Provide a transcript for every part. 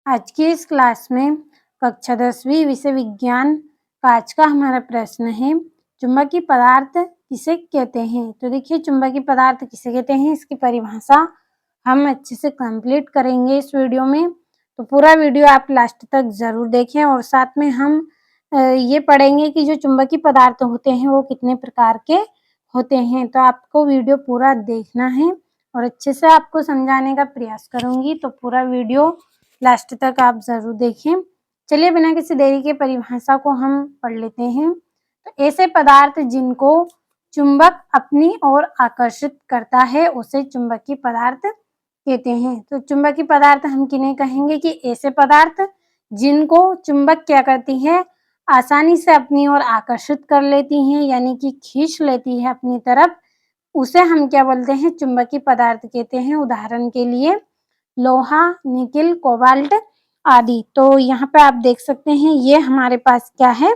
आज की इस क्लास में कक्षा 10वीं विषय विज्ञान का आज का हमारा प्रश्न है, चुंबकीय पदार्थ किसे कहते हैं। तो देखिए, चुंबकीय पदार्थ किसे कहते हैं, इसकी परिभाषा हम अच्छे से कंप्लीट करेंगे इस वीडियो में। तो पूरा वीडियो आप लास्ट तक ज़रूर देखें और साथ में हम ये पढ़ेंगे कि जो चुंबकीय पदार्थ होते हैं वो कितने प्रकार के होते हैं। तो आपको वीडियो पूरा देखना है और अच्छे से आपको समझाने का प्रयास करूँगी, तो पूरा वीडियो लास्ट तक आप ज़रूर देखें। चलिए बिना किसी देरी के परिभाषा को हम पढ़ लेते हैं। तो ऐसे पदार्थ जिनको चुंबक अपनी ओर आकर्षित करता है उसे चुंबकीय पदार्थ कहते हैं। तो चुंबकीय पदार्थ हम किन्हें कहेंगे कि ऐसे पदार्थ जिनको चुंबक क्या करती है, आसानी से अपनी ओर आकर्षित कर लेती हैं, यानी कि खींच लेती है अपनी तरफ, उसे हम क्या बोलते हैं, चुंबकीय पदार्थ कहते हैं। उदाहरण के लिए लोहा, निकेल, कोबाल्ट आदि। तो यहाँ पे आप देख सकते हैं ये हमारे पास क्या है,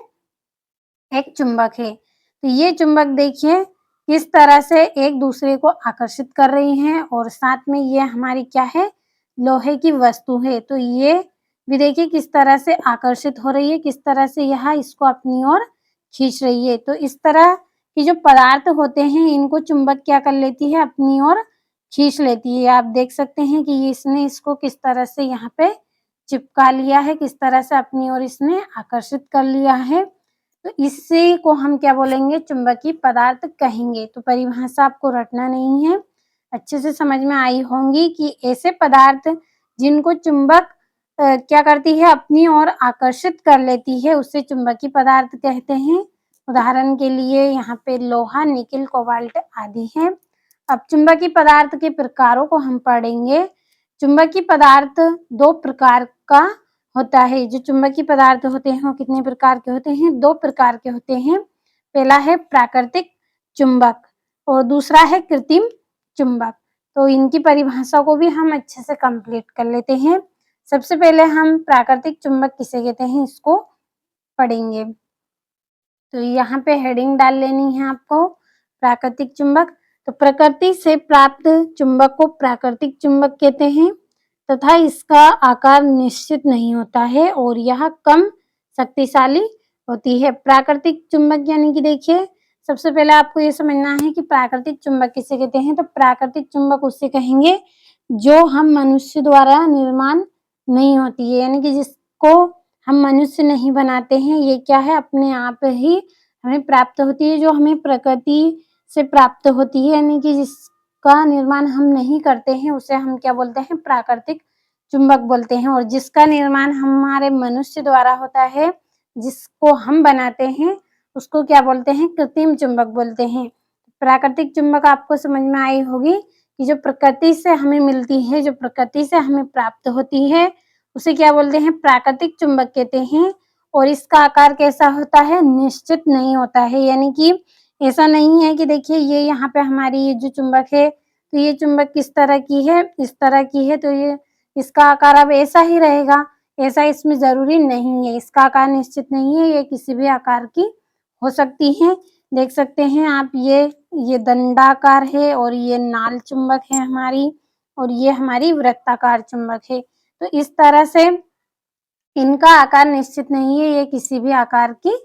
एक चुंबक है। तो ये चुंबक देखिए किस तरह से एक दूसरे को आकर्षित कर रही हैं और साथ में ये हमारी क्या है, लोहे की वस्तु है। तो ये भी देखिए किस तरह से आकर्षित हो रही है, किस तरह से यह इसको अपनी ओर खींच रही है। तो इस तरह के जो पदार्थ होते हैं इनको चुंबक क्या कर लेती है, अपनी ओर खींच लेती है। आप देख सकते हैं कि इसने इसको किस तरह से यहाँ पे चिपका लिया है, किस तरह से अपनी ओर इसने आकर्षित कर लिया है। तो इसी को हम क्या बोलेंगे, चुंबकीय पदार्थ कहेंगे। तो परिभाषा आपको रटना नहीं है, अच्छे से समझ में आई होंगी कि ऐसे पदार्थ जिनको चुंबक क्या करती है, अपनी ओर आकर्षित कर लेती है, उसे चुंबकीय पदार्थ कहते हैं। उदाहरण के लिए यहाँ पे लोहा, निकेल, कोबाल्ट आदि हैं। अब चुंबकीय पदार्थ के प्रकारों को हम पढ़ेंगे। चुंबकीय पदार्थ दो प्रकार का होता है। जो चुंबकीय पदार्थ होते हैं वो कितने प्रकार के होते हैं, दो प्रकार के होते हैं। पहला है प्राकृतिक चुंबक और दूसरा है कृत्रिम चुंबक। तो इनकी परिभाषा को भी हम अच्छे से कंप्लीट कर लेते हैं। सबसे पहले हम प्राकृतिक चुंबक किसे कहते हैं इसको पढ़ेंगे। तो यहाँ पे हेडिंग डाल लेनी है आपको, प्राकृतिक चुंबक। तो प्रकृति से प्राप्त चुंबक को प्राकृतिक चुंबक कहते हैं तथा इसका आकार निश्चित नहीं होता है और यह कम शक्तिशाली होती है। प्राकृतिक चुंबक यानी कि देखिए, सबसे पहले आपको ये समझना है कि प्राकृतिक चुंबक किसे कहते हैं। तो प्राकृतिक चुंबक उसे कहेंगे जो हम मनुष्य द्वारा निर्माण नहीं होती है, यानी कि जिसको हम मनुष्य नहीं बनाते हैं। ये क्या है, अपने आप ही हमें प्राप्त होती है, जो हमें प्रकृति से प्राप्त होती है, यानी कि जिसका निर्माण हम नहीं करते हैं उसे हम क्या बोलते हैं, प्राकृतिक चुंबक बोलते हैं। और जिसका निर्माण हमारे मनुष्य द्वारा होता है, जिसको हम बनाते हैं, उसको क्या बोलते हैं, कृत्रिम चुंबक बोलते हैं। प्राकृतिक चुंबक आपको समझ में आई होगी कि जो प्रकृति से हमें मिलती है, जो प्रकृति से हमें प्राप्त होती है, उसे क्या बोलते हैं, प्राकृतिक चुंबक कहते हैं। और इसका आकार कैसा होता है, निश्चित नहीं होता है, यानी कि ऐसा नहीं है कि देखिए ये यहाँ पे हमारी ये जो चुंबक है, तो ये चुंबक किस तरह की है, इस तरह की है, तो ये इसका आकार अब ऐसा ही रहेगा, ऐसा इसमें ज़रूरी नहीं है। इसका आकार निश्चित नहीं है, ये किसी भी आकार की हो सकती है। देख सकते हैं आप, ये दंडाकार है और ये नाल चुंबक है हमारी, और ये हमारी वृत्ताकार चुंबक है। तो इस तरह से इनका आकार निश्चित नहीं है, ये किसी भी आकार की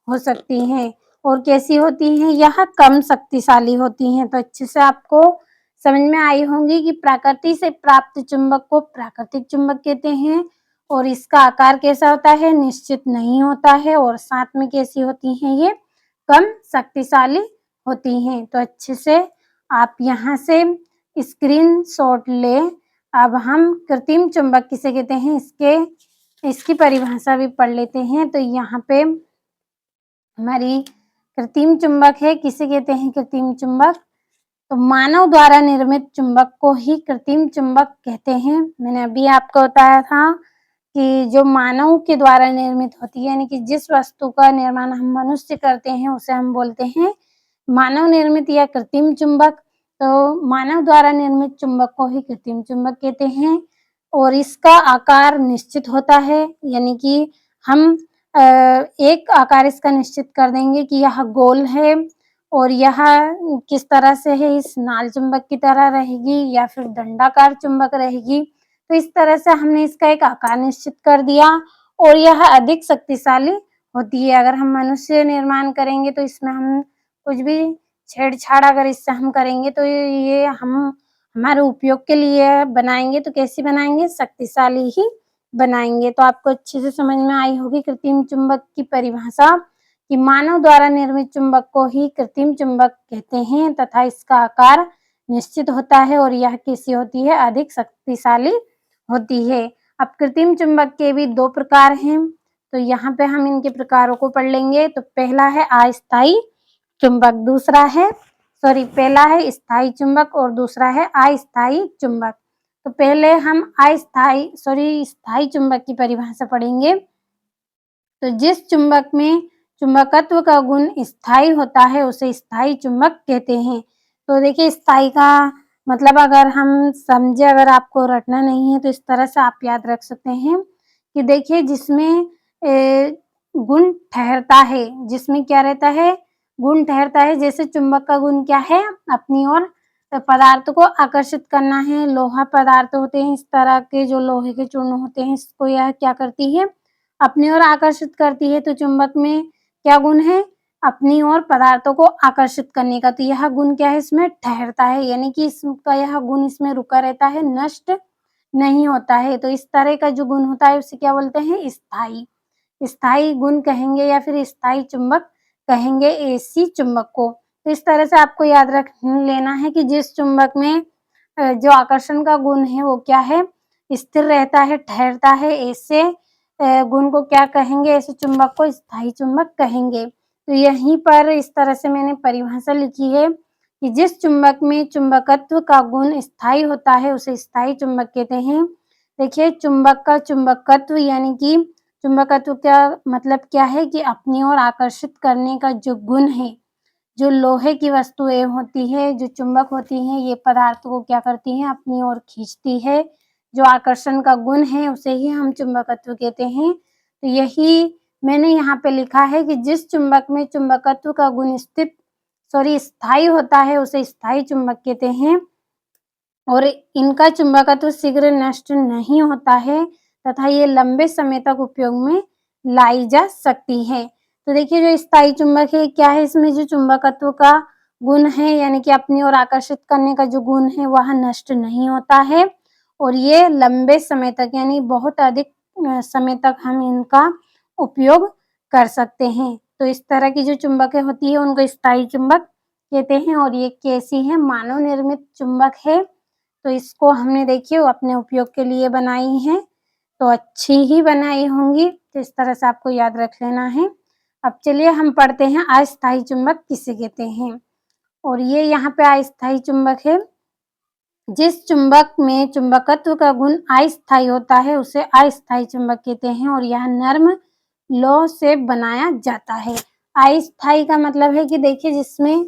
हो सकती हैं। और कैसी होती हैं, यह कम शक्तिशाली होती हैं। तो अच्छे से आपको समझ में आई होंगी कि प्रकृति से प्राप्त चुंबक को प्राकृतिक चुंबक कहते हैं और इसका आकार कैसा होता है, निश्चित नहीं होता है, और साथ में कैसी होती हैं, ये कम शक्तिशाली होती हैं। तो अच्छे से आप यहाँ से स्क्रीनशॉट लें। अब हम कृत्रिम चुंबक किसे कहते हैं, इसकी परिभाषा भी पढ़ लेते हैं। तो यहाँ पे हमारी कृत्रिम चुंबक है, किसे कहते हैं कृत्रिम चुंबक, तो मानव द्वारा निर्मित चुंबक को ही कृत्रिम चुंबक कहते हैं। मैंने अभी आपको बताया था कि जो मानव के द्वारा निर्मित होती है, यानी कि जिस वस्तु का निर्माण हम मनुष्य करते हैं उसे हम बोलते हैं मानव निर्मित या कृत्रिम चुंबक। तो मानव द्वारा निर्मित चुंबक को ही कृत्रिम चुंबक कहते हैं और इसका आकार निश्चित होता है, यानी कि हम एक आकार इसका निश्चित कर देंगे कि यह गोल है और यह किस तरह से है, इस नाल चुंबक की तरह रहेगी या फिर दंडाकार चुंबक रहेगी। तो इस तरह से हमने इसका एक आकार निश्चित कर दिया और यह अधिक शक्तिशाली होती है। अगर हम मनुष्य निर्माण करेंगे तो इसमें हम कुछ भी छेड़छाड़ अगर इससे हम करेंगे तो ये हम हमारे उपयोग के लिए बनाएंगे तो कैसी बनाएंगे, शक्तिशाली ही बनाएंगे। तो आपको अच्छे से समझ में आई होगी कृत्रिम चुंबक की परिभाषा कि मानव द्वारा निर्मित चुंबक को ही कृत्रिम चुंबक कहते हैं तथा इसका आकार निश्चित होता है और यह कैसी होती है, अधिक शक्तिशाली होती है। अब कृत्रिम चुंबक के भी दो प्रकार हैं, तो यहाँ पे हम इनके प्रकारों को पढ़ लेंगे। तो पहला है अस्थायी चुंबक, पहला है स्थायी चुंबक और दूसरा है अस्थायी चुंबक। तो पहले हम स्थायी चुंबक की परिभाषा पढ़ेंगे। तो जिस चुंबक में चुंबकत्व का गुण स्थायी होता है उसे स्थायी चुंबक कहते हैं। तो देखिए स्थायी का मतलब अगर हम समझे, अगर आपको रटना नहीं है तो इस तरह से आप याद रख सकते हैं कि देखिए जिसमें गुण ठहरता है, जिसमें क्या रहता है, गुण ठहरता है। जैसे चुंबक का गुण क्या है, अपनी ओर पदार्थ को आकर्षित करना है। लोहा पदार्थ होते हैं, इस तरह के जो लोहे के चूर्ण होते हैं इसको यह क्या करती है, अपनी ओर आकर्षित करती है। तो चुंबक में क्या गुण है, अपनी ओर पदार्थों को आकर्षित करने का। तो यह गुण क्या है, इसमें ठहरता है, यानी कि इसका यह गुण इसमें रुका रहता है, नष्ट नहीं होता है। तो इस तरह का जो गुण होता है उसे क्या बोलते हैं, स्थायी। स्थायी गुण कहेंगे या फिर स्थायी चुंबक कहेंगे ऐसी चुंबक को। तो इस तरह से आपको याद रख लेना है कि जिस चुंबक में जो आकर्षण का गुण है वो क्या है, स्थिर रहता है, ठहरता है, ऐसे गुण को क्या कहेंगे, ऐसे चुंबक को स्थायी चुंबक कहेंगे। तो यहीं पर इस तरह से मैंने परिभाषा लिखी है कि जिस चुंबक में चुंबकत्व का गुण स्थायी होता है उसे स्थायी चुंबक कहते हैं। देखिए चुंबक का चुंबकत्व यानी कि चुंबकत्व का मतलब क्या है कि अपनी ओर आकर्षित करने का जो गुण है। जो लोहे की वस्तुएं होती है, जो चुंबक होती हैं, ये पदार्थ को क्या करती हैं, अपनी ओर खींचती है। जो आकर्षण का गुण है उसे ही हम चुंबकत्व कहते हैं। तो यही मैंने यहाँ पे लिखा है कि जिस चुंबक में चुंबकत्व का गुण स्थायी होता है उसे स्थायी चुंबक कहते हैं और इनका चुंबकत्व शीघ्र नष्ट नहीं होता है तथा ये लंबे समय तक उपयोग में लाई जा सकती है। तो देखिए जो स्थायी चुंबक है क्या है, इसमें जो चुंबकत्व का गुण है यानी कि अपनी ओर आकर्षित करने का जो गुण है वह नष्ट नहीं होता है और ये लंबे समय तक यानी बहुत अधिक समय तक हम इनका उपयोग कर सकते हैं। तो इस तरह की जो चुंबकें होती है उनको स्थायी चुंबक कहते हैं और ये कैसी है, मानव निर्मित चुंबक है। तो इसको हमने देखिए अपने उपयोग के लिए बनाई है, तो अच्छी ही बनाई होंगी। तो इस तरह से आपको याद रख लेना है। अब चलिए हम पढ़ते हैं अस्थायी चुंबक किसे कहते हैं। और ये यहाँ पे अस्थायी चुंबक है। जिस चुंबक में चुंबकत्व का गुण अस्थायी होता है उसे अस्थायी चुंबक कहते हैं और यह नर्म लौह से बनाया जाता है। अस्थायी का मतलब है कि देखिए जिसमें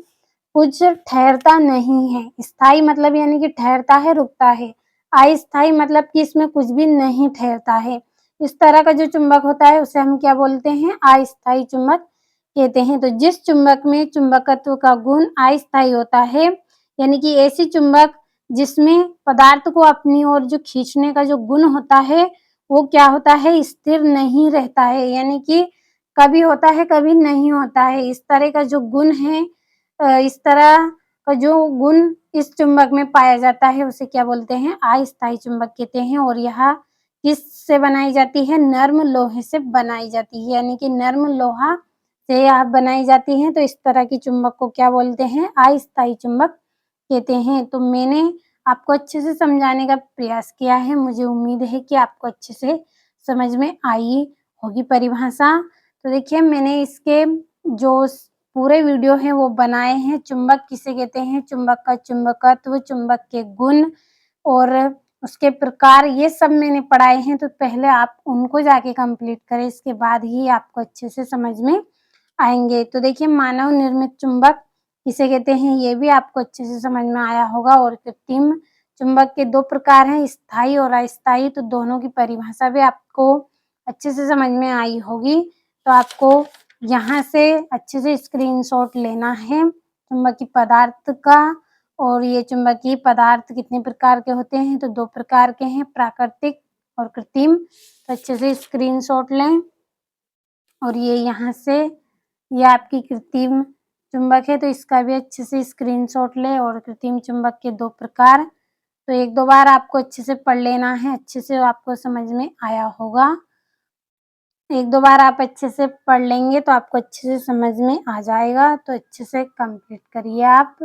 कुछ ठहरता नहीं है। स्थायी मतलब यानी कि ठहरता है, रुकता है। अस्थायी मतलब कि इसमें कुछ भी नहीं ठहरता है। इस तरह का जो चुंबक होता है उसे हम क्या बोलते हैं, अस्थायी चुंबक कहते हैं। तो जिस चुंबक में चुंबकत्व का गुण अस्थायी होता है यानी कि ऐसी चुंबक जिसमें पदार्थ को अपनी ओर जो खींचने का जो गुण होता है वो क्या होता है, स्थिर नहीं रहता है, यानी कि कभी होता है कभी नहीं होता है। इस तरह का जो गुण है, इस तरह का जो गुण इस चुंबक में पाया जाता है उसे क्या बोलते हैं, अस्थायी चुंबक कहते हैं। और यह किससे बनाई जाती है, नर्म लोहे से बनाई जाती है, यानी कि नर्म लोहा से यह बनाई जाती है। तो इस तरह की चुंबक को क्या बोलते हैं, अस्थायी चुंबक कहते हैं। तो मैंने आपको अच्छे से समझाने का प्रयास किया है। मुझे उम्मीद है कि आपको अच्छे से समझ में आई होगी परिभाषा। तो देखिए मैंने इसके जो पूरे वीडियो हैं वो बनाए हैं। चुंबक किसे कहते हैं, चुंबक का चुंबकत्व, चुंबक के गुण और उसके प्रकार, ये सब मैंने पढ़ाए हैं। तो पहले आप उनको जाके कंप्लीट करें, इसके बाद ही आपको अच्छे से समझ में आएंगे। तो देखिए मानव निर्मित चुंबक किसे कहते हैं ये भी आपको अच्छे से समझ में आया होगा। और कृत्रिम चुंबक के दो प्रकार हैं, स्थायी और अस्थायी। तो दोनों की परिभाषा भी आपको अच्छे से समझ में आई होगी। तो आपको यहाँ से अच्छे से स्क्रीनशॉट लेना है चुंबकीय पदार्थ का और ये चुंबकीय पदार्थ कितने प्रकार के होते हैं? तो 2 प्रकार के हैं, प्राकृतिक और कृत्रिम। तो अच्छे से स्क्रीनशॉट लें। और ये यहाँ से ये आपकी कृत्रिम चुंबक है, तो इसका भी अच्छे से स्क्रीनशॉट लें। और कृत्रिम चुंबक के 2 प्रकार, तो 1-2 बार आपको अच्छे से पढ़ लेना है, अच्छे से आपको समझ में आया होगा। 1-2 बार आप अच्छे से पढ़ लेंगे तो आपको अच्छे से समझ में आ जाएगा। तो अच्छे से कंप्लीट करिए आप।